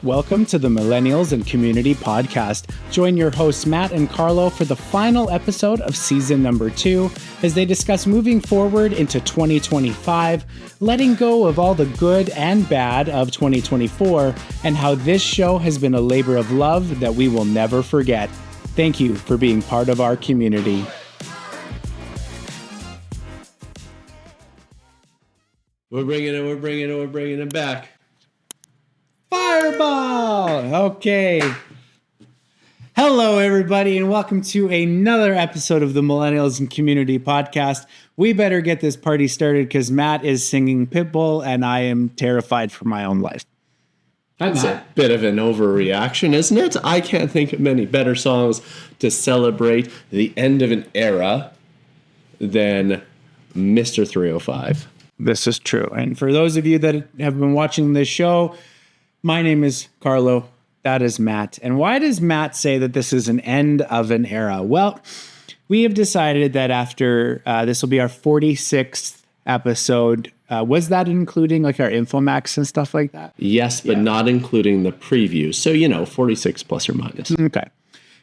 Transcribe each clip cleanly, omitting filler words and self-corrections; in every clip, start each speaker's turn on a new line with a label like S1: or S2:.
S1: Welcome to the Millennials and Community Podcast. Join your hosts, Matt and Carlo, for the final episode of season number 2 as they discuss moving forward into 2025, letting go of all the good and bad of 2024, and how this show has been a labor of love that we will never forget. Thank you for being part of our community.
S2: We're bringing it back.
S1: Fireball! Okay. Hello, everybody, and welcome to another episode of the Millennials and Community Podcast. We better get this party started because Matt is singing Pitbull, and I am terrified for my own life.
S2: That's a bit of an overreaction, isn't it? I can't think of many better songs to celebrate the end of an era than Mr. 305.
S1: This is true. And for those of you that have been watching this show, my name is Carlo. That is Matt. And why does Matt say that this is an end of an era? Well, we have decided that after this will be our 46th episode. Was that including like our Infomax and stuff like that?
S2: Yes, but not including the preview. So, 46 plus or minus.
S1: Okay.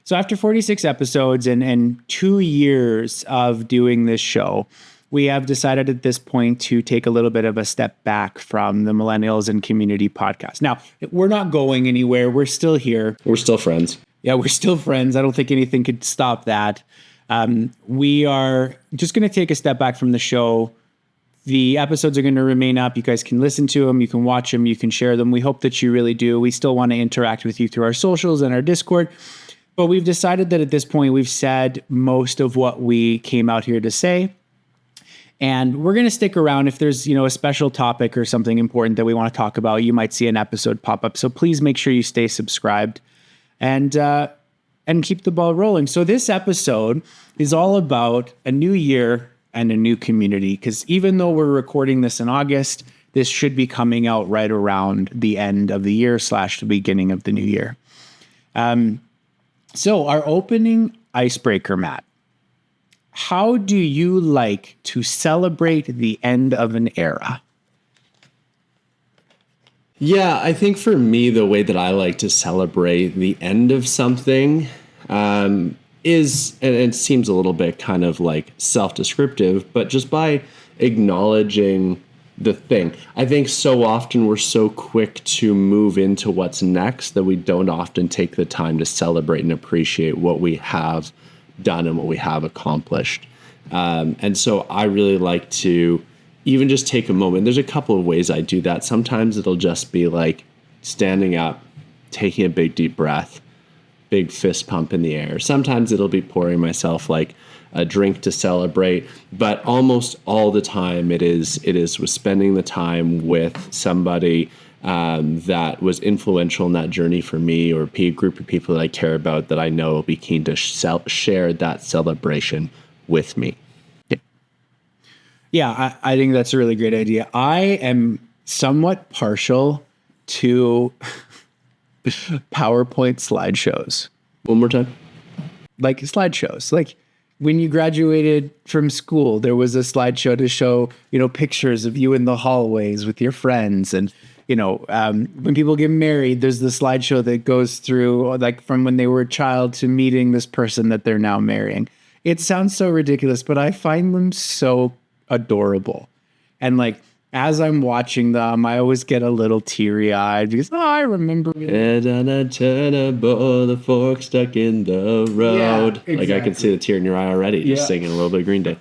S1: So after 46 episodes and 2 years of doing this show, we have decided at this point to take a little bit of a step back from the Millennials and Community Podcast. Now, we're not going anywhere. We're still here.
S2: We're still friends.
S1: Yeah, we're still friends. I don't think anything could stop that. We are just going to take a step back from the show. The episodes are going to remain up. You guys can listen to them. You can watch them. You can share them. We hope that you really do. We still want to interact with you through our socials and our Discord. But we've decided that at this point, we've said most of what we came out here to say. And we're going to stick around. If there's, a special topic or something important that we want to talk about, you might see an episode pop up. So please make sure you stay subscribed and keep the ball rolling. So this episode is all about a new year and a new community, because even though we're recording this in August, this should be coming out right around the end of the year / the beginning of the new year. So our opening icebreaker, Matt. How do you like to celebrate the end of an era?
S2: Yeah, I think for me, the way that I like to celebrate the end of something is, and it seems a little bit kind of like self-descriptive, but just by acknowledging the thing. I think so often we're so quick to move into what's next that we don't often take the time to celebrate and appreciate what we have done and what we have accomplished. And so I really like to even just take a moment. There's a couple of ways I do that. Sometimes it'll just be like standing up, taking a big deep breath, big fist pump in the air. Sometimes it'll be pouring myself like a drink to celebrate, but almost all the time it is with spending the time with somebody that was influential in that journey for me, or a group of people that I care about that I know will be keen to share that celebration with me.
S1: Yeah, I think that's a really great idea. I am somewhat partial to PowerPoint slideshows.
S2: One more time.
S1: Like slideshows. Like when you graduated from school, there was a slideshow to show, pictures of you in the hallways with your friends. And when people get married, there's the slideshow that goes through like from when they were a child to meeting this person that they're now marrying. It sounds so ridiculous, but I find them so adorable. And like, as I'm watching them, I always get a little teary-eyed because, I remember.
S2: And on a turnable, the fork stuck in the road. Yeah, exactly. Like I can see the tear in your eye already, just singing a little bit of Green Day.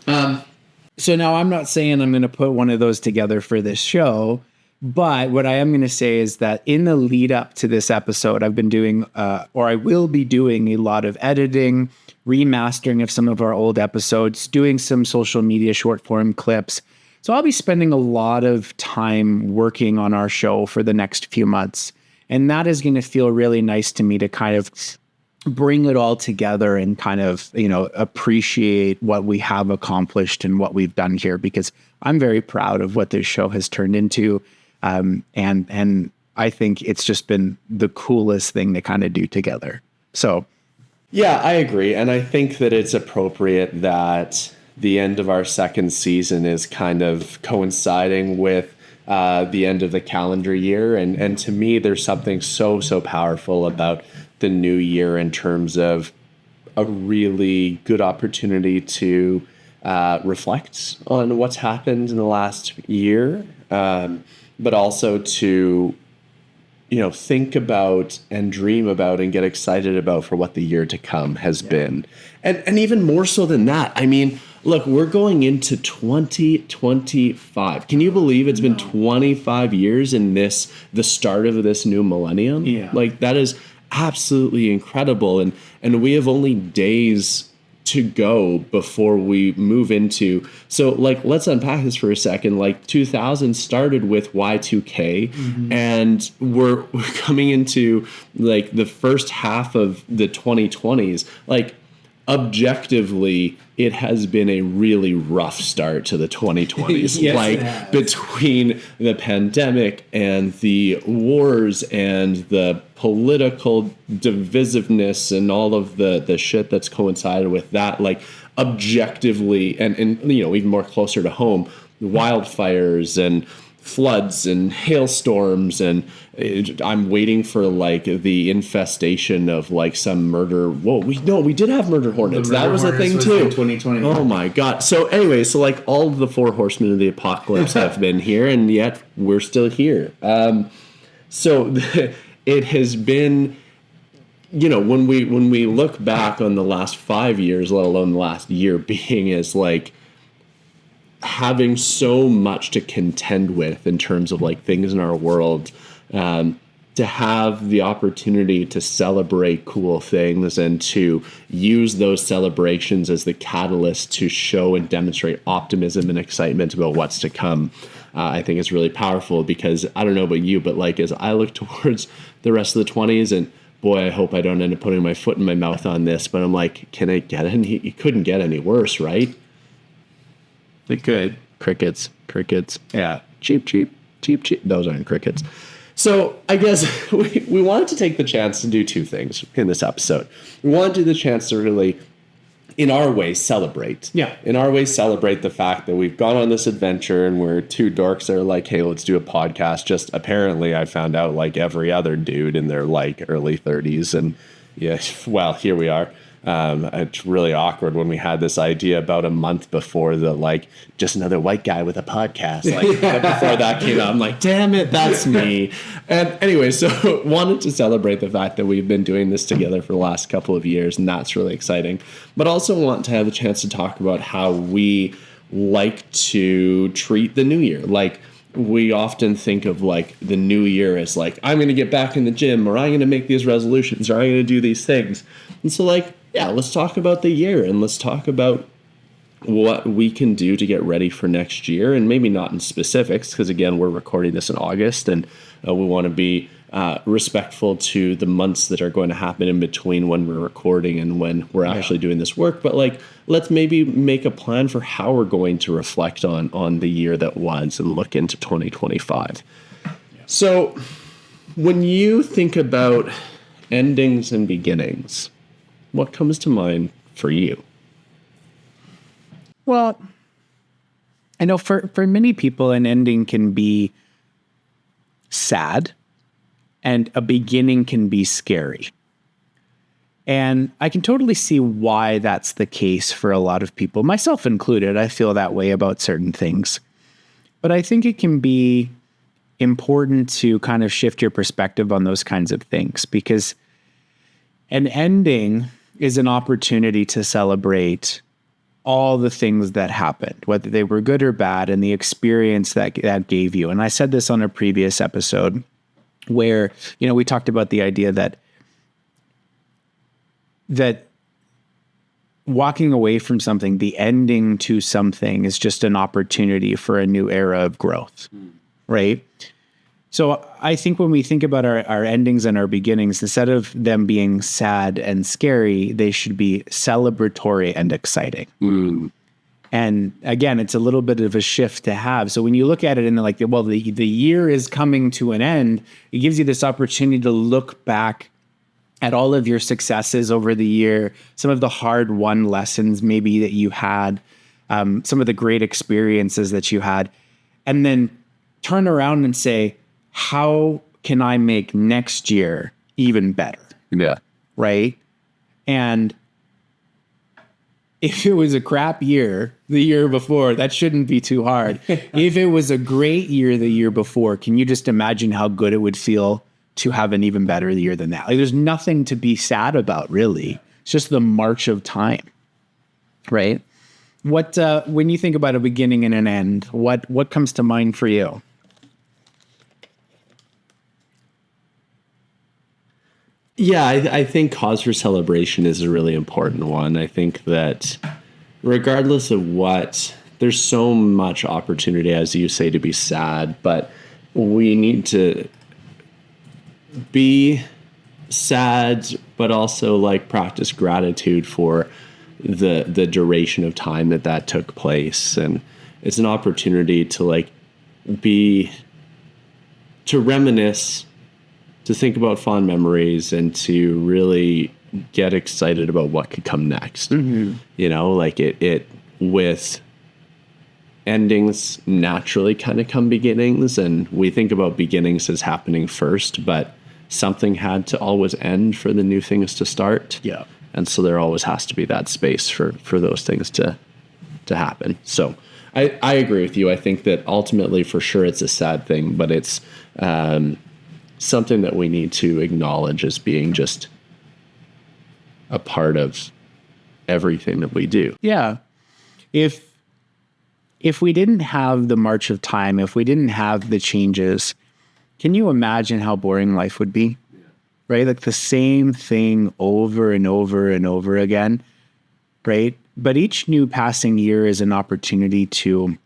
S1: So now I'm not saying I'm going to put one of those together for this show, but what I am going to say is that in the lead up to this episode, I've been doing, or I will be doing a lot of editing, remastering of some of our old episodes, doing some social media short form clips. So I'll be spending a lot of time working on our show for the next few months. And that is going to feel really nice to me to kind of bring it all together and kind of, appreciate what we have accomplished and what we've done here, because I'm very proud of what this show has turned into. And I think it's just been the coolest thing to kind of do together. So.
S2: Yeah, I agree. And I think that it's appropriate that the end of our second season is kind of coinciding with the end of the calendar year. And to me, there's something so powerful about the new year in terms of a really good opportunity to reflect on what's happened in the last year, but also to think about and dream about and get excited about for what the year to come has been. And even more so than that, I mean, look, we're going into 2025. Can you believe it's been 25 years in the start of this new millennium?
S1: Yeah.
S2: Like, that is absolutely incredible. And we have only days to go before we move into, so like, let's unpack this for a second. Like, 2000 started with Y2K, and we're coming into like the first half of the 2020s. Like, objectively, it has been a really rough start to the 2020s.
S1: Yes,
S2: like, between the pandemic and the wars and the political divisiveness and all of the shit that's coincided with that, like, objectively, and even more closer to home, wildfires and floods and hailstorms, and I'm waiting for like the infestation of like some murder. Whoa, we did have murder hornets. That was a thing too.
S1: 2020.
S2: Oh my god. So anyway, so like all of the four horsemen of the apocalypse have been here, and yet we're still here. So it has been, when we look back on the last 5 years, let alone the last year being as like having so much to contend with in terms of like things in our world, to have the opportunity to celebrate cool things and to use those celebrations as the catalyst to show and demonstrate optimism and excitement about what's to come, I think is really powerful. Because I don't know about you, but like, as I look towards the rest of the 20s, and boy, I hope I don't end up putting my foot in my mouth on this, but I'm like, can it get any, it couldn't get any worse, right?
S1: It could.
S2: Crickets. Yeah. Cheap. Those aren't crickets. So I guess we wanted to take the chance to do two things in this episode. We wanted to do the chance to really, in our way, celebrate.
S1: Yeah.
S2: In our way, celebrate the fact that we've gone on this adventure and we're two dorks that are like, hey, let's do a podcast. Just apparently I found out like every other dude in their like early 30s. And yeah, well, here we are. It's really awkward when we had this idea about a month before the like just another white guy with a podcast. Like before that came out, I'm like, damn it, that's me. And anyway, so wanted to celebrate the fact that we've been doing this together for the last couple of years, and that's really exciting. But also want to have the chance to talk about how we like to treat the new year. Like, we often think of like the new year as like, I'm going to get back in the gym, or I'm going to make these resolutions, or I'm going to do these things. And so like, yeah, let's talk about the year, and let's talk about what we can do to get ready for next year, and maybe not in specifics, because again, we're recording this in August, and we want to be respectful to the months that are going to happen in between when we're recording and when we're actually doing this work. But like, let's maybe make a plan for how we're going to reflect on the year that was and look into 2025. So when you think about endings and beginnings, what comes to mind for you?
S1: Well, I know for many people, an ending can be sad and a beginning can be scary. And I can totally see why that's the case for a lot of people, myself included. I feel that way about certain things. But I think it can be important to kind of shift your perspective on those kinds of things, because an ending is an opportunity to celebrate all the things that happened, whether they were good or bad, and the experience that gave you. And I said this on a previous episode where, we talked about the idea that walking away from something, the ending to something, is just an opportunity for a new era of growth, right? So I think when we think about our endings and our beginnings, instead of them being sad and scary, they should be celebratory and exciting. And again, it's a little bit of a shift to have. So when you look at it in the year is coming to an end, it gives you this opportunity to look back at all of your successes over the year, some of the hard-won lessons maybe that you had, some of the great experiences that you had, and then turn around and say, how can I make next year even better?
S3: Yeah.
S1: Right. And if it was a crap year the year before, that shouldn't be too hard. If it was a great year the year before, can you just imagine how good it would feel to have an even better year than that? Like, there's nothing to be sad about, really. It's just the march of time, right? What when you think about a beginning and an end, what comes to mind for you?
S2: Yeah, I think cause for celebration is a really important one. I think that regardless of what, there's so much opportunity, as you say, to be sad, but we need to be sad, but also like practice gratitude for the duration of time that took place. And it's an opportunity to like to reminisce, to think about fond memories, and to really get excited about what could come next. Mm-hmm. You know, like it with endings naturally kind of come beginnings, and we think about beginnings as happening first, but something had to always end for the new things to start.
S1: Yeah.
S2: And so there always has to be that space for those things to happen. So I agree with you. I think that ultimately, for sure, it's a sad thing, but it's something that we need to acknowledge as being just a part of everything that we do.
S1: Yeah. If we didn't have the march of time, if we didn't have the changes, can you imagine how boring life would be? Right? Like the same thing over and over and over again, right? But each new passing year is an opportunity to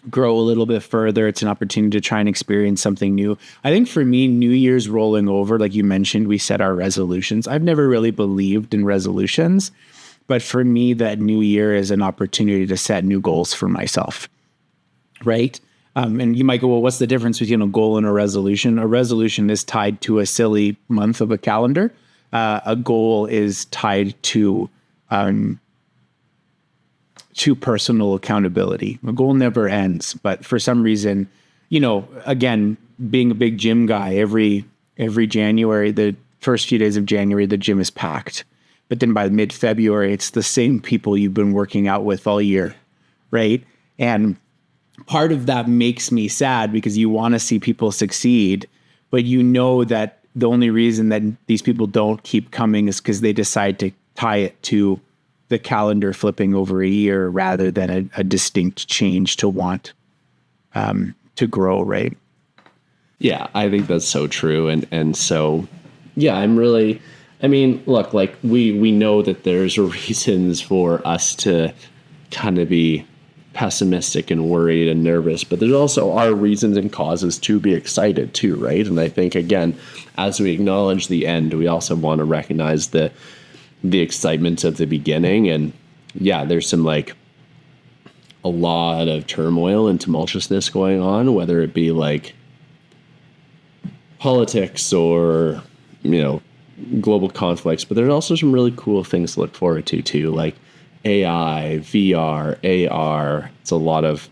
S1: grow a little bit further. It's an opportunity to try and experience something new. I think for me, New Year's rolling over, like you mentioned, we set our resolutions. I've never really believed in resolutions, but for me, that new year is an opportunity to set new goals for myself, right? And you might go, well, what's the difference between a goal and a resolution? A resolution is tied to a silly month of a calendar. A goal is tied to personal accountability. A goal never ends, but for some reason, you know, again, being a big gym guy, every January, the first few days of January, the gym is packed. But then by mid-February, it's the same people you've been working out with all year, right? And part of that makes me sad because you want to see people succeed, but you know that the only reason that these people don't keep coming is because they decide to tie it to the calendar flipping over a year rather than a distinct change to want to grow, right?
S2: Yeah, I think that's so true. And so, yeah, I mean, look, like we know that there's reasons for us to kind of be pessimistic and worried and nervous, but there's also our reasons and causes to be excited too, right? And I think, again, as we acknowledge the end, we also want to recognize the excitement of the beginning. And yeah, there's some like a lot of turmoil and tumultuousness going on, whether it be like politics or, you know, global conflicts, but there's also some really cool things to look forward to too, like AI, VR, AR. It's a lot of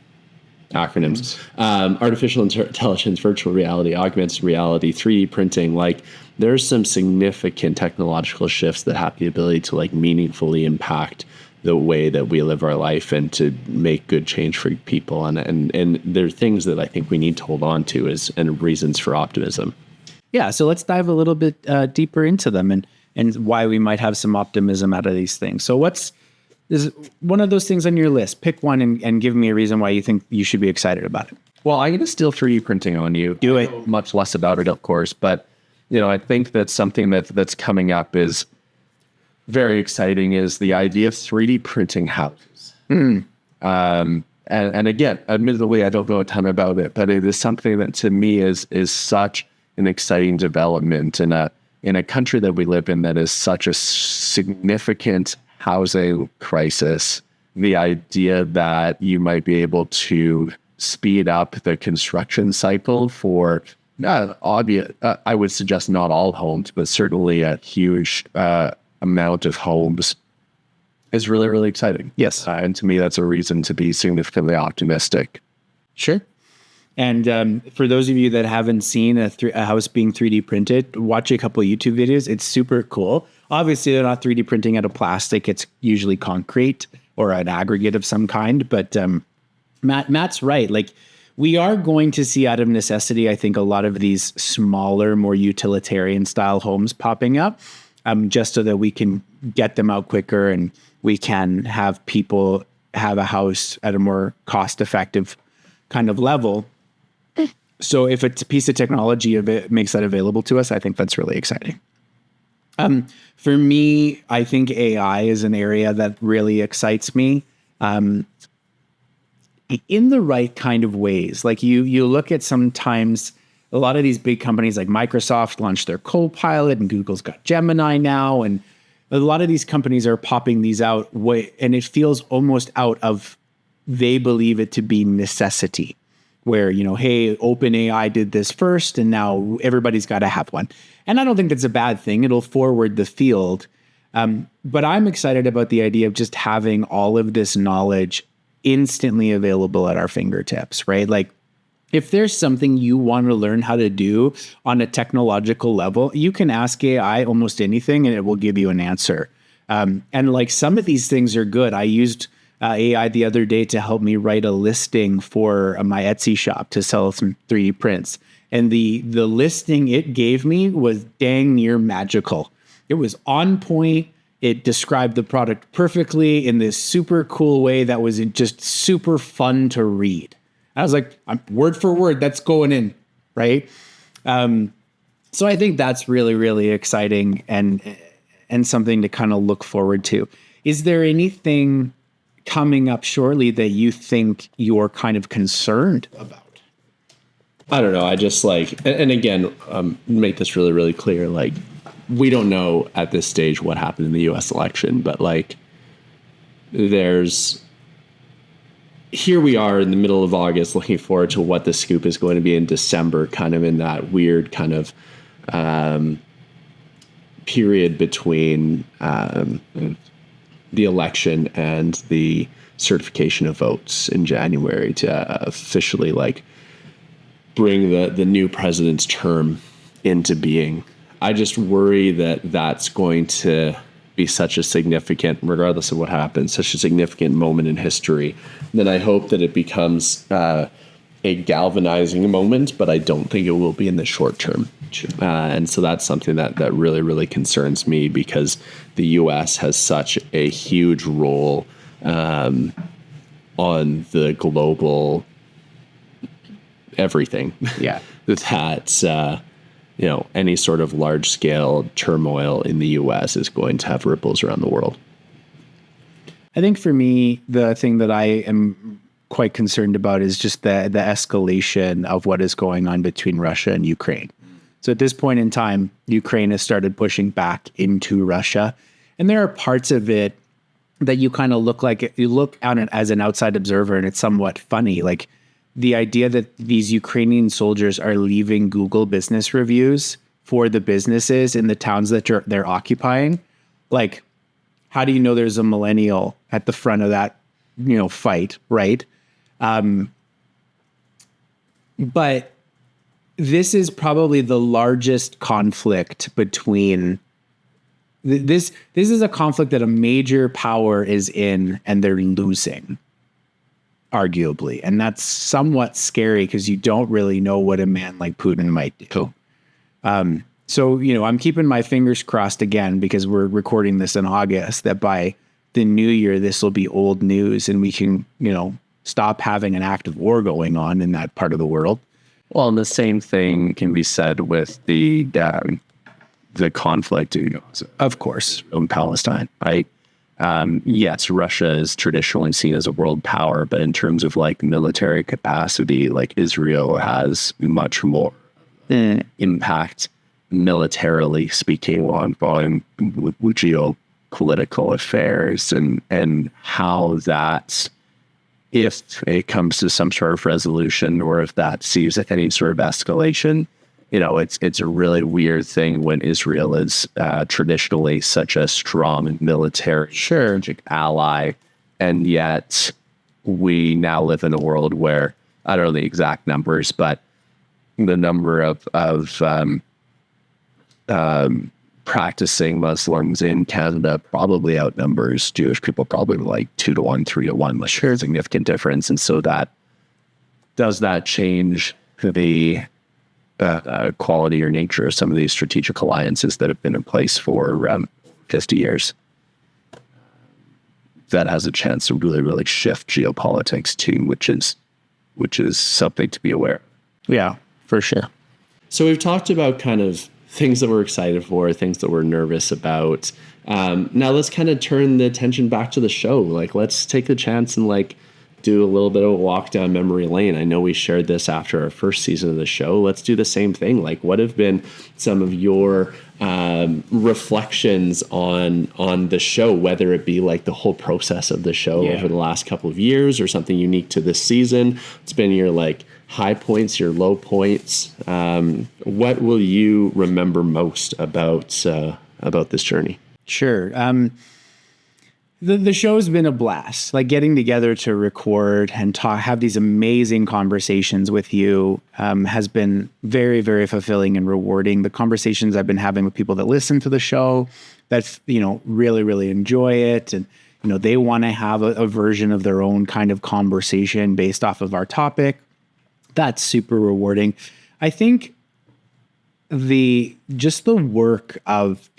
S2: acronyms. Artificial intelligence, virtual reality, augmented reality, 3D printing. Like there's some significant technological shifts that have the ability to like meaningfully impact the way that we live our life and to make good change for people. And there are things that I think we need to hold on to and reasons for optimism.
S1: Yeah, so let's dive a little bit deeper into them and why we might have some optimism out of these things. So is one of those things on your list? Pick one and give me a reason why you think you should be excited about it.
S3: Well, I'm going to steal 3D printing on you.
S1: Do it.
S3: I know much less about it, of course, but you know, I think that something that's coming up is very exciting is the idea of 3D printing houses. And again, admittedly, I don't know a ton about it, but it is something that to me is such an exciting development in a country that we live in that is such a significant housing crisis. The idea that you might be able to speed up the construction cycle for I would suggest not all homes, but certainly a huge amount of homes is really, really exciting.
S1: Yes.
S3: And to me, that's a reason to be significantly optimistic.
S1: Sure. And for those of you that haven't seen a house being 3D printed, watch a couple of YouTube videos. It's super cool. Obviously, they're not 3D printing out of plastic. It's usually concrete or an aggregate of some kind. But Matt's right. Like, we are going to see out of necessity, I think, a lot of these smaller, more utilitarian style homes popping up, just so that we can get them out quicker and we can have people have a house at a more cost effective kind of level. So if it's a piece of technology makes that available to us, I think that's really exciting. For me, I think AI is an area that really excites me. In the right kind of ways. Like you look at sometimes a lot of these big companies like Microsoft launched their Copilot and Google's got Gemini now. And a lot of these companies are popping these out and it feels almost out of, they believe it to be necessity where, hey, OpenAI did this first and now everybody's got to have one. And I don't think that's a bad thing. It'll forward the field. But I'm excited about the idea of just having all of this knowledge instantly available at our fingertips, right? Like if there's something you want to learn how to do on a technological level, you can ask AI almost anything and it will give you an answer. And like some of these things are good. I used AI the other day to help me write a listing for my Etsy shop to sell some 3D prints. And the listing it gave me was dang near magical. It was on point. It described the product perfectly in this super cool way that was just super fun to read. I was like, word for word, that's going in, right? So I think that's really, really exciting and something to kind of look forward to. Is there anything coming up shortly that you think you're kind of concerned about?
S2: I don't know. I just like, and again, make this really, really clear. Like, we don't know at this stage what happened in the US election, but like here we are in the middle of August looking forward to what the scoop is going to be in December, kind of in that weird kind of period between the election and the certification of votes in January to officially like bring the new president's term into being. I just worry that that's going to be such a significant, regardless of what happens, such a significant moment in history. Then I hope that it becomes a galvanizing moment, but I don't think it will be in the short term. And so that's something that really, really concerns me because the U.S. has such a huge role on the global everything.
S1: Yeah.
S2: That's any sort of large scale turmoil in the US is going to have ripples around the world.
S1: I think for me, the thing that I am quite concerned about is just the escalation of what is going on between Russia and Ukraine. So at this point in time, Ukraine has started pushing back into Russia. And there are parts of it that you kind of look at it as an outside observer and it's somewhat funny. Like the idea that these Ukrainian soldiers are leaving Google business reviews for the businesses in the towns that they're occupying. Like, how do you know there's a millennial at the front of that, fight, right? But this is probably the largest conflict between this is a conflict that a major power is in and they're losing, arguably. And that's somewhat scary because you don't really know what a man like Putin might do.
S2: Cool.
S1: So, I'm keeping my fingers crossed again because we're recording this in August that by the new year, this will be old news and we can, stop having an active war going on in that part of the world.
S3: Well, and the same thing can be said with the conflict,
S1: of course,
S3: in Palestine, right? Yes, Russia is traditionally seen as a world power, but in terms of like military capacity, like Israel has much more impact militarily speaking on geopolitical affairs and how that, if it comes to some sort of resolution or if that sees any sort of escalation, it's a really weird thing when Israel is traditionally such a strong military strategic ally, and yet we now live in a world where I don't know the exact numbers, but the number of practicing Muslims in Canada probably outnumbers Jewish people, probably like 2 to 1, 3 to 1, like sure, significant difference. And so does that change the quality or nature of some of these strategic alliances that have been in place for 50 years? That has a chance to really, really shift geopolitics too, which is something to be aware of.
S1: Yeah, for sure.
S2: So we've talked about kind of things that we're excited for, things that we're nervous about. Now let's kind of turn the attention back to the show. Like, let's take the chance and like do a little bit of a walk down memory lane. I know we shared this after our first season of the show. Let's do the same thing. Like, what have been some of your reflections on the show, whether it be like the whole process of the show over the last couple of years or something unique to this season? It's been your like high points, your low points. What will you remember most about this journey?
S1: Sure. The show's been a blast. Like, getting together to record and have these amazing conversations with you has been very, very fulfilling and rewarding. The conversations I've been having with people that listen to the show, that really, really enjoy it, and they want to have a version of their own kind of conversation based off of our topic. That's super rewarding. I think the work of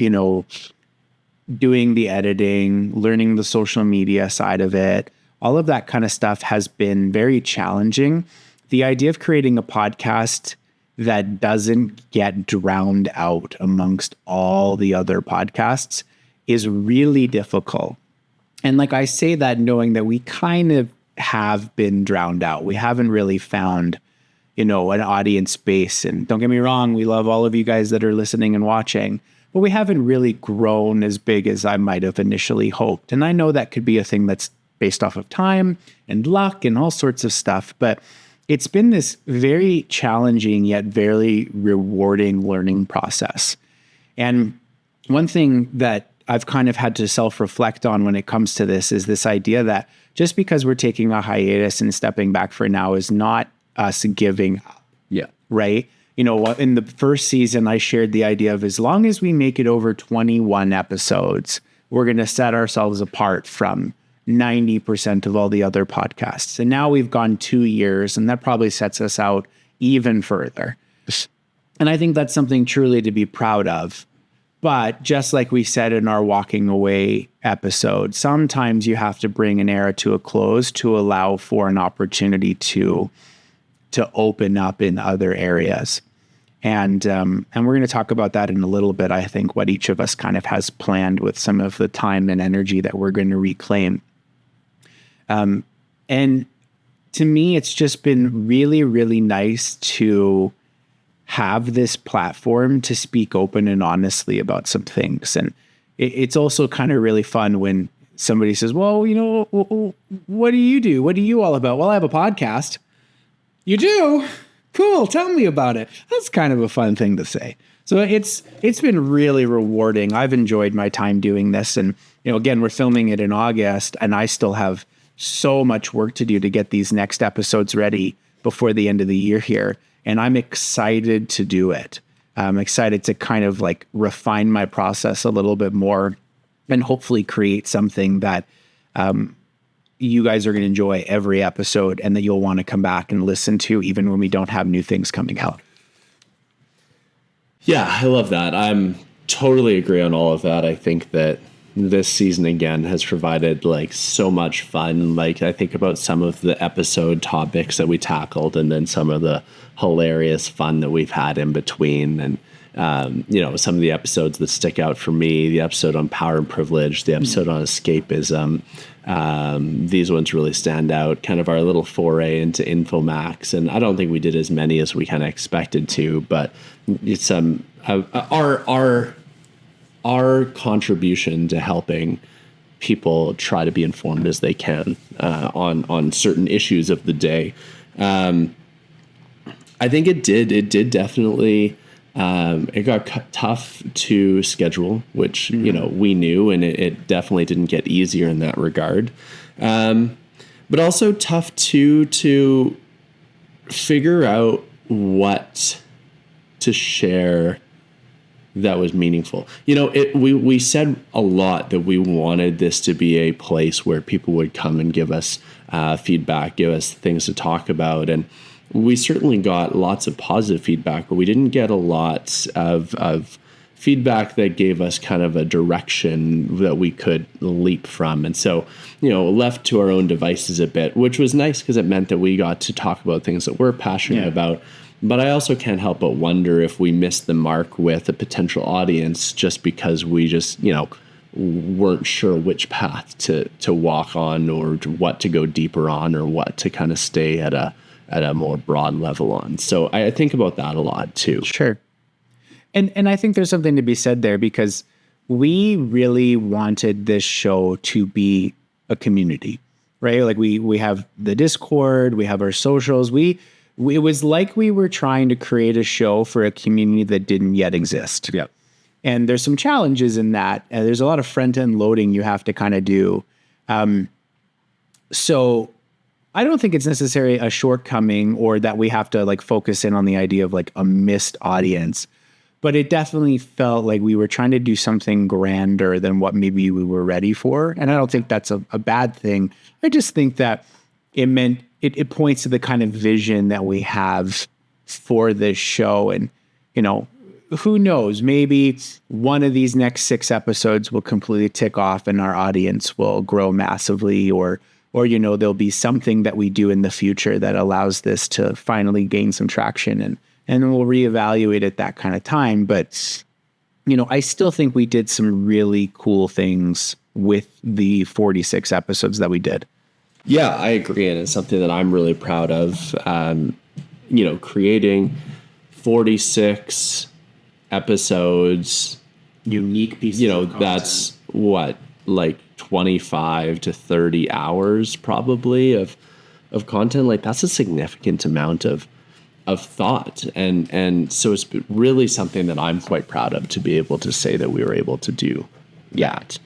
S1: doing the editing, learning the social media side of it, all of that kind of stuff has been very challenging. The idea of creating a podcast that doesn't get drowned out amongst all the other podcasts is really difficult. And like, I say that knowing that we kind of have been drowned out. We haven't really found, an audience base. And don't get me wrong, we love all of you guys that are listening and watching, but we haven't really grown as big as I might have initially hoped. And I know that could be a thing that's based off of time and luck and all sorts of stuff, but it's been this very challenging yet very rewarding learning process. And one thing that I've kind of had to self-reflect on when it comes to this is this idea that just because we're taking a hiatus and stepping back for now is not us giving up.
S3: Yeah.
S1: Right? In the first season, I shared the idea of as long as we make it over 21 episodes, we're going to set ourselves apart from 90% of all the other podcasts. And now we've gone 2 years, and that probably sets us out even further. And I think that's something truly to be proud of. But just like we said in our walking away episode, sometimes you have to bring an era to a close to allow for an opportunity to open up in other areas. And we're going to talk about that in a little bit. I think what each of us kind of has planned with some of the time and energy that we're going to reclaim. And to me, it's just been really, really nice to have this platform to speak open and honestly about some things. And it's also kind of really fun when somebody says, well, what do you do? What are you all about? Well, I have a podcast. You do? Cool. Tell me about it. That's kind of a fun thing to say. So it's been really rewarding. I've enjoyed my time doing this. And, again, we're filming it in August, and I still have so much work to do to get these next episodes ready before the end of the year here. And I'm excited to do it. I'm excited to kind of like refine my process a little bit more and hopefully create something that you guys are going to enjoy every episode and that you'll want to come back and listen to even when we don't have new things coming out.
S2: Yeah, I love that. I'm totally agree on all of that. I think that this season again has provided like so much fun. Like, I think about some of the episode topics that we tackled and then some of the hilarious fun that we've had in between. And some of the episodes that stick out for me, the episode on power and privilege, the episode on escapism, these ones really stand out. Kind of our little foray into Infomax, and I don't think we did as many as we kind of expected to, but it's our contribution to helping people try to be informed as they can on certain issues of the day. I think it did definitely. It got tough to schedule, which, we knew, and it definitely didn't get easier in that regard. But also tough to figure out what to share that was meaningful. We said a lot that we wanted this to be a place where people would come and give us feedback, give us things to talk about. And we certainly got lots of positive feedback, but we didn't get a lot of feedback that gave us kind of a direction that we could leap from. And so, left to our own devices a bit, which was nice because it meant that we got to talk about things that we're passionate about. But I also can't help but wonder if we missed the mark with a potential audience just because we just, weren't sure which path to walk on, or what to go deeper on, or what to kind of stay at a more broad level on. So I think about that a lot too.
S1: Sure. And I think there's something to be said there, because we really wanted this show to be a community, right? Like we have the Discord, we have our socials. It was like we were trying to create a show for a community that didn't yet exist.
S2: Yeah.
S1: And there's some challenges in that. There's a lot of front-end loading you have to kind of do. So I don't think it's necessarily a shortcoming, or that we have to like focus in on the idea of like a missed audience. But it definitely felt like we were trying to do something grander than what maybe we were ready for. And I don't think that's a bad thing. I just think that it meant it points to the kind of vision that we have for this show. And, who knows, maybe one of these next 6 episodes will completely tick off and our audience will grow massively, or there'll be something that we do in the future that allows this to finally gain some traction, and we'll reevaluate at that kind of time. But, I still think we did some really cool things with the 46 episodes that we did.
S2: Yeah, I agree. And it's something that I'm really proud of. Creating 46 episodes,
S1: unique pieces of content.
S2: That's what, like 25 to 30 hours probably of content. Like, that's a significant amount of thought. And so it's really something that I'm quite proud of, to be able to say that we were able to do that.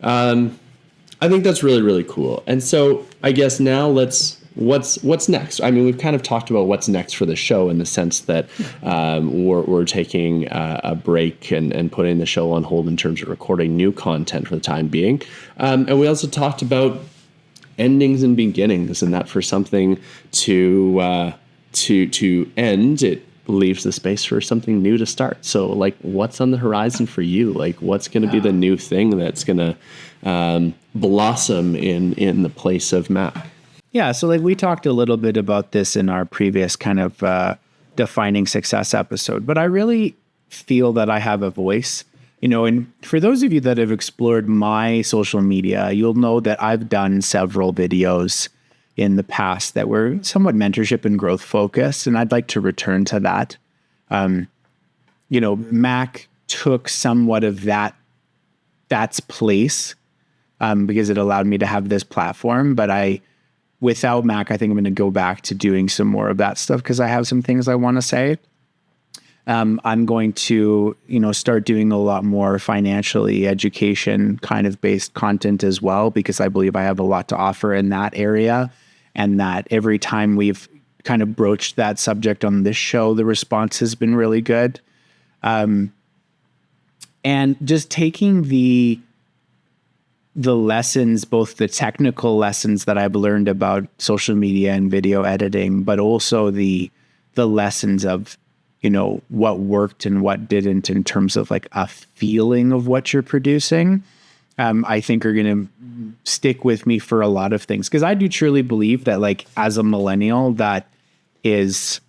S2: I think that's really, really cool. And so I guess now what's next? I mean, we've kind of talked about what's next for the show, in the sense that we're taking a break and putting the show on hold in terms of recording new content for the time being. And we also talked about endings and beginnings, and that for something to end, it leaves the space for something new to start. So like, what's on the horizon for you? Like, what's going to be the new thing that's going to blossom in the place of Matt?
S1: Yeah. So like, we talked a little bit about this in our previous kind of defining success episode, but I really feel that I have a voice, and for those of you that have explored my social media, you'll know that I've done several videos in the past that were somewhat mentorship and growth focused, and I'd like to return to that. Mac took somewhat of that's place because it allowed me to have this platform. But without Mac, I think I'm going to go back to doing some more of that stuff, because I have some things I want to say. I'm going to, start doing a lot more financially education kind of based content as well, because I believe I have a lot to offer in that area. And that every time we've kind of broached that subject on this show, the response has been really good. And just taking the lessons, both the technical lessons that I've learned about social media and video editing, but also the lessons of, what worked and what didn't in terms of like a feeling of what you're producing, I think are going to stick with me for a lot of things. Because I do truly believe that, like, as a millennial that is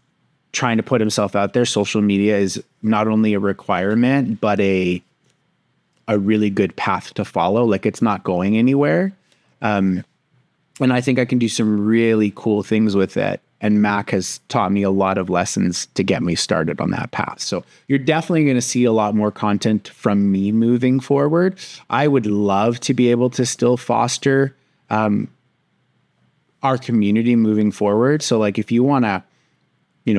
S1: trying to put himself out there, social media is not only a requirement, but a really good path to follow. Like, it's not going anywhere. And I think I can do some really cool things with it. And Mac has taught me a lot of lessons to get me started on that path. So you're definitely going to see a lot more content from me moving forward. I would love to be able to still foster our community moving forward. So like, if you want to,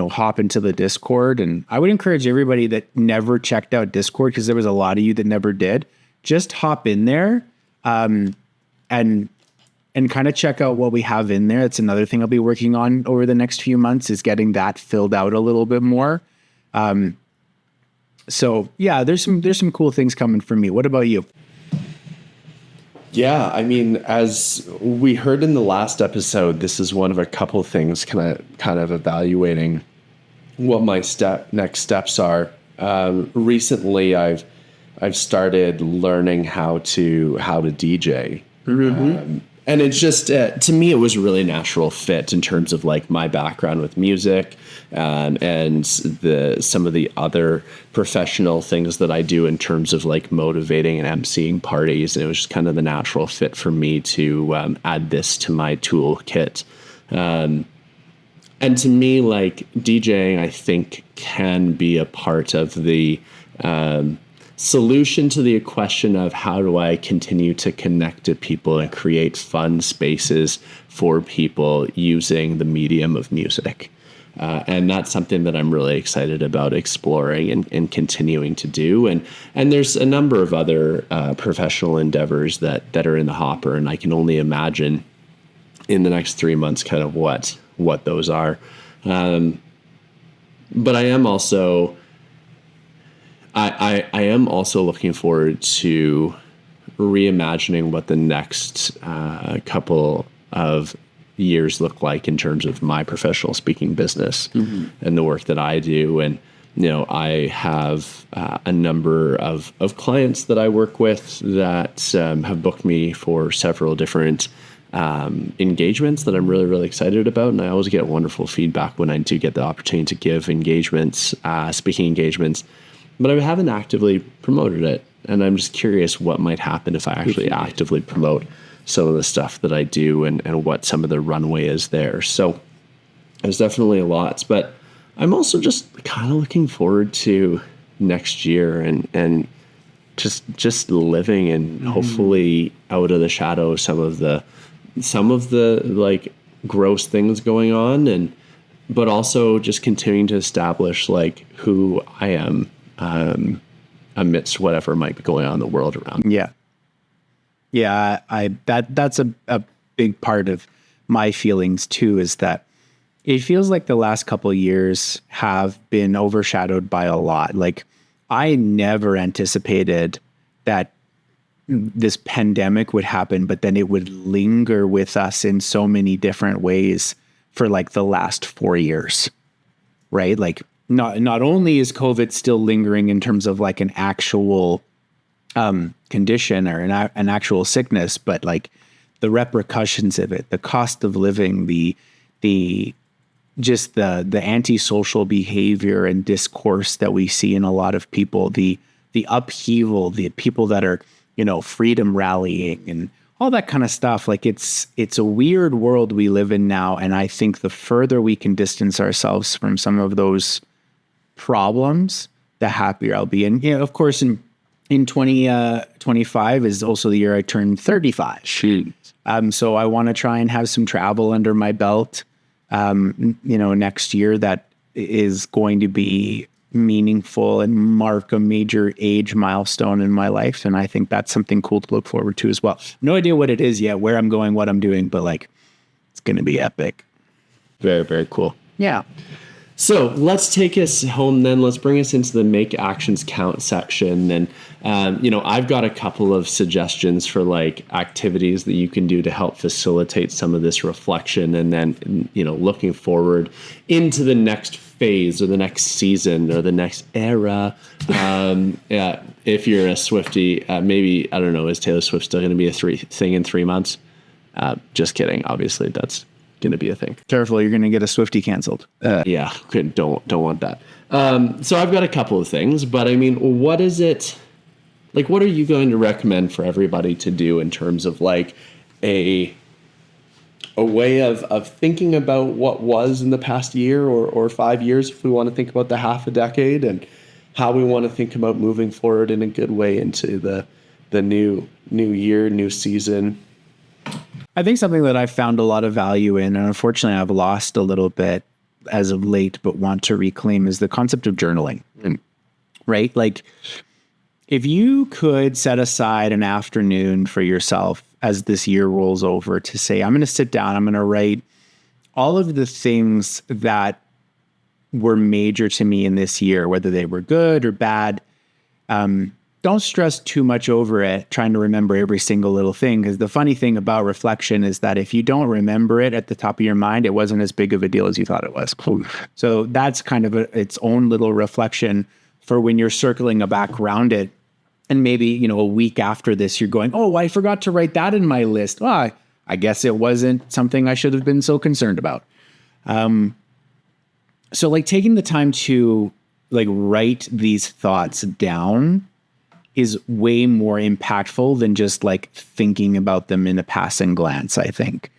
S1: hop into the Discord, and I would encourage everybody that never checked out Discord, because there was a lot of you that never did, just hop in there and and kind of check out what we have in there. It's another thing I'll be working on over the next few months, is getting that filled out a little bit more. So yeah, there's some cool things coming from me. What about you?
S2: Yeah, I mean, as we heard in the last episode, this is one of a couple things kind of evaluating what my next steps are. Recently, I've started learning how to DJ. And it's just, to me, it was a really natural fit in terms of like my background with music, and some of the other professional things that I do in terms of like motivating and emceeing parties. And it was just kind of the natural fit for me to add this to my toolkit. And to me, like DJing, I think can be a part of the solution to the question of how do I continue to connect to people and create fun spaces for people using the medium of music. And that's something that I'm really excited about exploring and continuing to do. And there's a number of other professional endeavors that are in the hopper, and I can only imagine in the next 3 months kind of what those are. But I am also I am also looking forward to reimagining what the next couple of years look like in terms of my professional speaking business and the work that I do. And, you know, I have a number of clients that I work with that have booked me for several different engagements that I'm really, really excited about. And I always get wonderful feedback when I do get the opportunity to give engagements, speaking engagements. But I haven't actively promoted it. And I'm just curious what might happen if I actually actively promote some of the stuff that I do and what some of the runway is there. So there's definitely a lot. But I'm also just kind of looking forward to next year and just living and hopefully out of the shadow of some of the like gross things going on, but also just continuing to establish like who I am amidst whatever might be going on in the world around me.
S1: Yeah. That's a big part of my feelings too, is that it feels like the last couple of years have been overshadowed by a lot. Like I never anticipated that this pandemic would happen, but then it would linger with us in so many different ways for like the last 4 years, right? Like not only is COVID still lingering in terms of like an actual condition or an actual sickness, but like the repercussions of it, the cost of living, the antisocial behavior and discourse that we see in a lot of people, the upheaval, the people that are, you know, freedom rallying and all that kind of stuff. Like it's a weird world we live in now. And I think the further we can distance ourselves from some of those problems, the happier I'll be. And, you know, of course, in 2025 is also the year I turned 35. So I want to try and have some travel under my belt, you know, next year that is going to be meaningful and mark a major age milestone in my life. And I think that's something cool to look forward to as well. No idea what it is yet, where I'm going, what I'm doing, but like, it's going to be epic.
S2: Very, very cool.
S1: Yeah.
S2: So let's take us home then. Let's bring us into the Make Actions Count section. And, you know, I've got a couple of suggestions for like activities that you can do to help facilitate some of this reflection. And then, you know, looking forward into the next phase or the next season or the next era. Yeah, if you're a Swiftie, maybe, I don't know, is Taylor Swift still going to be a thing in 3 months? Just kidding. Obviously, that's going to be a thing.
S1: Careful, you're going to get a Swiftie canceled.
S2: Yeah, don't want that. So I've got a couple of things, but I mean, what is it, like, what are you going to recommend for everybody to do in terms of like a way of thinking about what was in the past year or 5 years, if we want to think about the half a decade, and how we want to think about moving forward in a good way into the new year, new season?
S1: I think something that I've found a lot of value in, and unfortunately I've lost a little bit as of late, but want to reclaim, is the concept of journaling, right? Like if you could set aside an afternoon for yourself as this year rolls over to say, I'm going to sit down, I'm going to write all of the things that were major to me in this year, whether they were good or bad. Don't stress too much over it, trying to remember every single little thing. Because the funny thing about reflection is that if you don't remember it at the top of your mind, it wasn't as big of a deal as you thought it was. So that's kind of its own little reflection for when you're circling back around it. And maybe, a week after this, you're going, oh, I forgot to write that in my list. Well, I guess it wasn't something I should have been so concerned about. So like taking the time to like write these thoughts down is way more impactful than just like thinking about them in a passing glance, I think.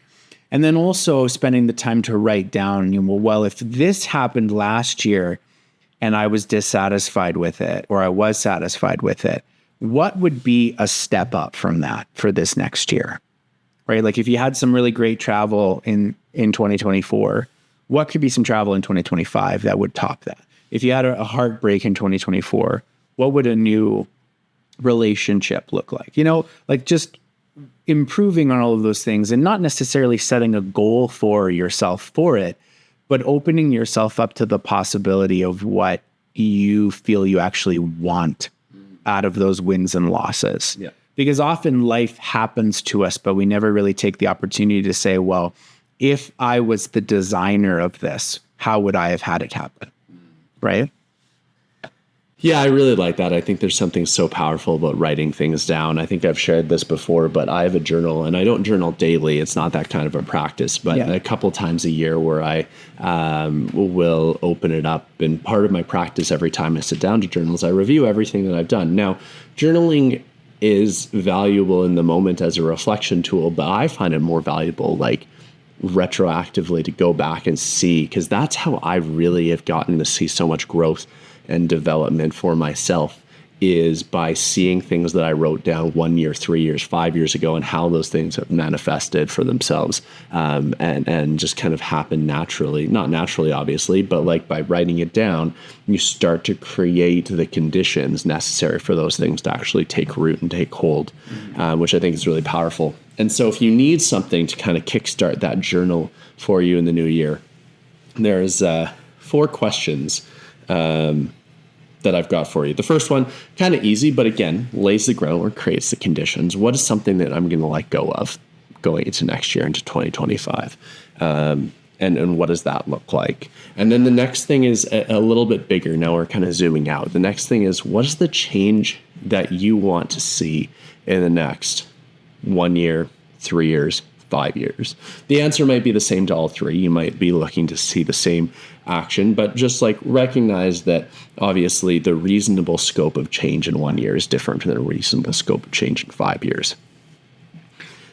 S1: And then also spending the time to write down, well, if this happened last year and I was dissatisfied with it, or I was satisfied with it, what would be a step up from that for this next year, right? Like if you had some really great travel in 2024, what could be some travel in 2025 that would top that? If you had a heartbreak in 2024, what would a new relationship look like? Like just improving on all of those things and not necessarily setting a goal for yourself for it, but opening yourself up to the possibility of what you feel you actually want out of those wins and losses.
S2: Yeah.
S1: Because often life happens to us, but we never really take the opportunity to say, well, if I was the designer of this, how would I have had it happen? Right?
S2: Yeah, I really like that. I think there's something so powerful about writing things down. I think I've shared this before, but I have a journal, and I don't journal daily. It's not that kind of a practice, but a couple times a year where I will open it up. And part of my practice every time I sit down to journal is I review everything that I've done. Now, journaling is valuable in the moment as a reflection tool, but I find it more valuable like retroactively to go back and see, because that's how I really have gotten to see so much growth and development for myself, is by seeing things that I wrote down 1 year, 3 years, 5 years ago, and how those things have manifested for themselves, and just kind of happen naturally. Not naturally, obviously, but like by writing it down, you start to create the conditions necessary for those things to actually take root and take hold, which I think is really powerful. And so if you need something to kind of kickstart that journal for you in the new year, there's 4 questions that I've got for you. The first one, kind of easy, but again, lays the groundwork, creates the conditions. What is something that I'm going to let go of going into next year, into 2025? And what does that look like? And then the next thing is a little bit bigger. Now we're kind of zooming out. The next thing is, what is the change that you want to see in the next 1 year, 3 years, 5 years? The answer might be the same to all 3. You might be looking to see the same action, but just like recognize that obviously the reasonable scope of change in 1 year is different than the reasonable scope of change in 5 years.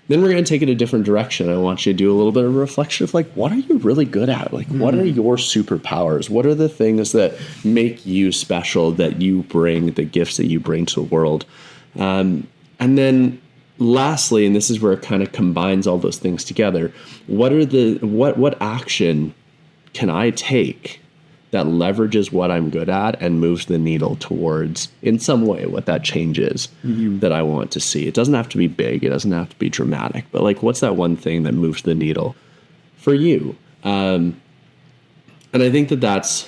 S2: Then we're going to take it a different direction. I want you to do a little bit of reflection of like, what are you really good at? Like, what are your superpowers? What are the things that make you special, that you bring, the gifts that you bring to the world? And then lastly, and this is where it kind of combines all those things together, what action can I take that leverages what I'm good at and moves the needle towards, in some way, what that change is that I want to see? It doesn't have to be big. It doesn't have to be dramatic. But like, what's that one thing that moves the needle for you? And I think that's,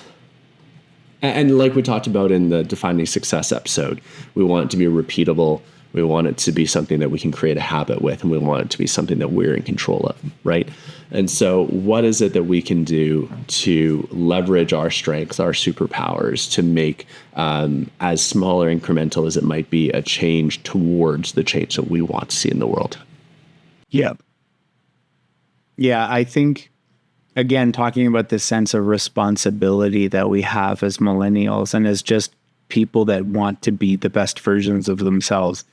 S2: and like we talked about in the Defining Success episode, we want it to be repeatable. We want it to be something that we can create a habit with, and we want it to be something that we're in control of, right? And so what is it that we can do to leverage our strengths, our superpowers, to make, as small or incremental as it might be, a change towards the change that we want to see in the world?
S1: Yeah. Yeah, I think, again, talking about this sense of responsibility that we have as millennials and as just people that want to be the best versions of themselves,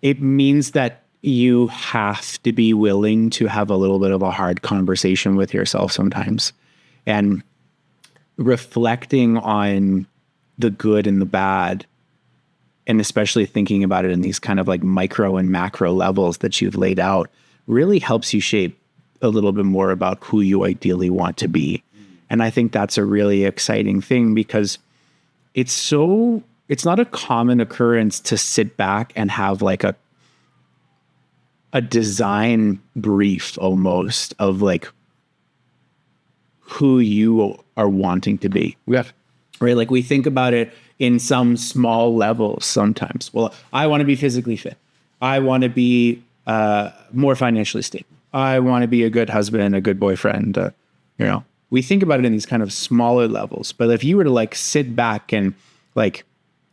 S1: it means that you have to be willing to have a little bit of a hard conversation with yourself sometimes, and reflecting on the good and the bad, and especially thinking about it in these kind of like micro and macro levels that you've laid out, really helps you shape a little bit more about who you ideally want to be. And I think that's a really exciting thing, because it's not a common occurrence to sit back and have like a design brief almost of like who you are wanting to be.
S3: Yeah.
S1: Right? Like we think about it in some small levels sometimes. Well, I want to be physically fit. I want to be more financially stable. I want to be a good husband, a good boyfriend. We think about it in these kind of smaller levels. But if you were to like sit back and like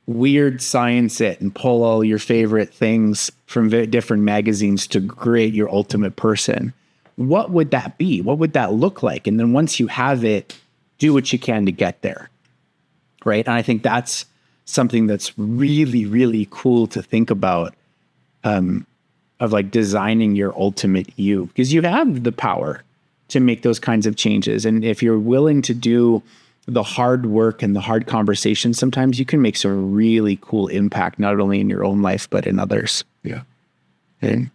S1: weird science it and pull all your favorite things from different magazines to create your ultimate person, what would that be? What would that look like? And then once you have it, do what you can to get there. Right. And I think that's something that's really, really cool to think about, of like designing your ultimate you, because you have the power to make those kinds of changes. And if you're willing to do the hard work and the hard conversations, sometimes you can make some really cool impact, not only in your own life, but in others.
S3: Yeah.
S1: Okay.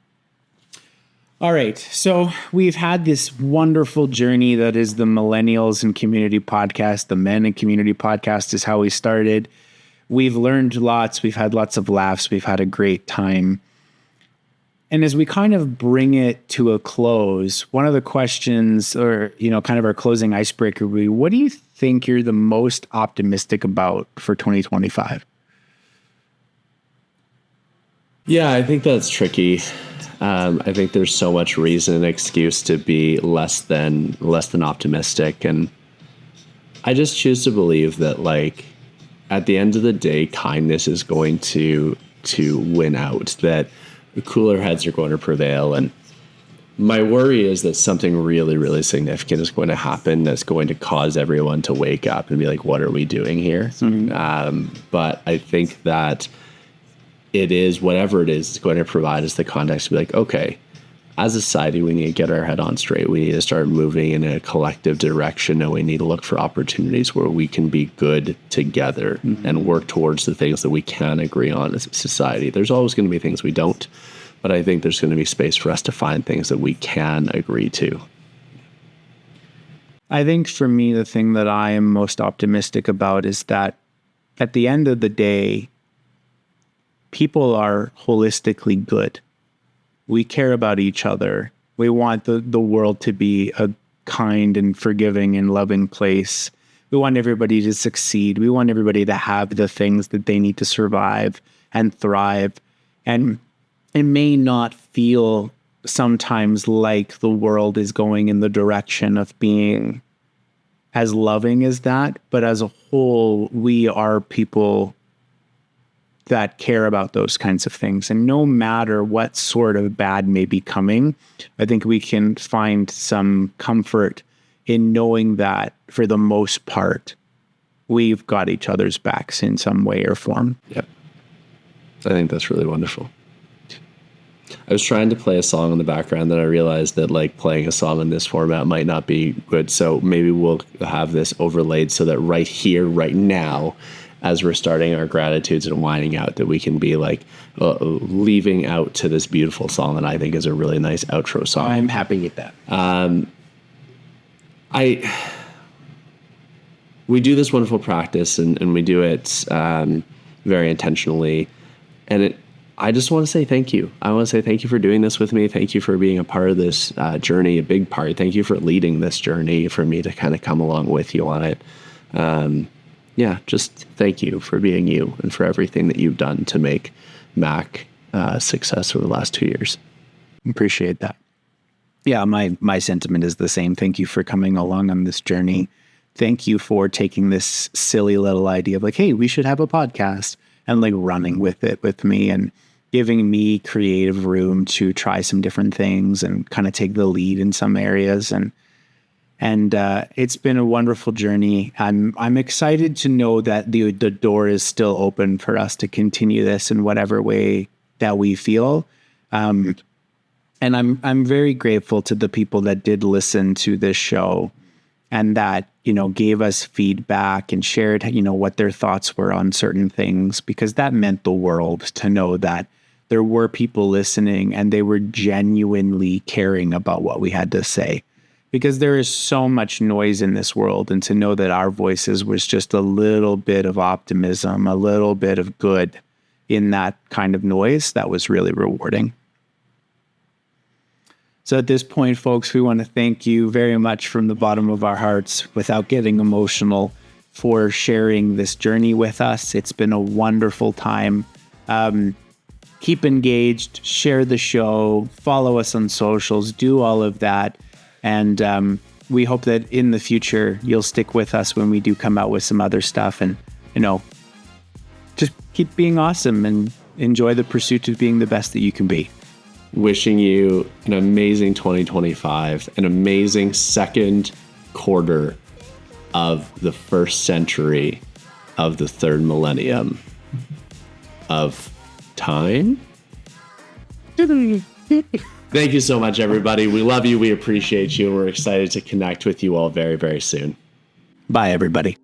S1: All right. So we've had this wonderful journey that is the Millennials and Community Podcast. The Men and Community Podcast is how we started. We've learned lots. We've had lots of laughs. We've had a great time. And as we kind of bring it to a close, one of the questions, or, kind of our closing icebreaker would be, what do you think you're the most optimistic about for 2025?
S2: Yeah, I think that's tricky. I think there's so much reason and excuse to be less than optimistic. And I just choose to believe that, like, at the end of the day, kindness is going to win out, that cooler heads are going to prevail. And my worry is that something really, really significant is going to happen that's going to cause everyone to wake up and be like, what are we doing here? Mm-hmm. But I think that it is, whatever it is, it's going to provide us the context to be like, okay, as a society, we need to get our head on straight. We need to start moving in a collective direction, and we need to look for opportunities where we can be good together and work towards the things that we can agree on as a society. There's always going to be things we don't, but I think there's going to be space for us to find things that we can agree to.
S1: I think for me, the thing that I am most optimistic about is that at the end of the day, people are holistically good. We care about each other. We want the world to be a kind and forgiving and loving place. We want everybody to succeed. We want everybody to have the things that they need to survive and thrive. And it may not feel sometimes like the world is going in the direction of being as loving as that, but as a whole, we are people that care about those kinds of things. And no matter what sort of bad may be coming, I think we can find some comfort in knowing that for the most part, we've got each other's backs in some way or form.
S2: Yep. I think that's really wonderful. I was trying to play a song in the background, then I realized that like playing a song in this format might not be good. So maybe we'll have this overlaid so that right here, right now, as we're starting our gratitudes and winding out, that we can be like leaving out to this beautiful song that I think is a really nice outro song.
S1: I'm happy with that.
S2: We do this wonderful practice and we do it very intentionally. And I just want to say thank you. I want to say thank you for doing this with me. Thank you for being a part of this journey, a big part. Thank you for leading this journey, for me to kind of come along with you on it. Yeah, just thank you for being you and for everything that you've done to make Mac a success over the last 2 years.
S1: Appreciate that. Yeah, my sentiment is the same. Thank you for coming along on this journey. Thank you for taking this silly little idea of like, hey, we should have a podcast, and like running with it with me and giving me creative room to try some different things and kind of take the lead in some areas. And it's been a wonderful journey. I'm excited to know that the door is still open for us to continue this in whatever way that we feel. And I'm very grateful to the people that did listen to this show and that, gave us feedback and shared, what their thoughts were on certain things, because that meant the world to know that there were people listening and they were genuinely caring about what we had to say. Because there is so much noise in this world, and to know that our voices was just a little bit of optimism, a little bit of good in that kind of noise, that was really rewarding. So at this point, folks, we want to thank you very much from the bottom of our hearts, without getting emotional, for sharing this journey with us. It's been a wonderful time. Keep engaged, share the show, follow us on socials, do all of that. And we hope that in the future, you'll stick with us when we do come out with some other stuff, and, just keep being awesome and enjoy the pursuit of being the best that you can be.
S2: Wishing you an amazing 2025, an amazing second quarter of the first century of the third millennium of time. Thank you so much, everybody. We love you. We appreciate you. And we're excited to connect with you all very, very soon.
S1: Bye, everybody.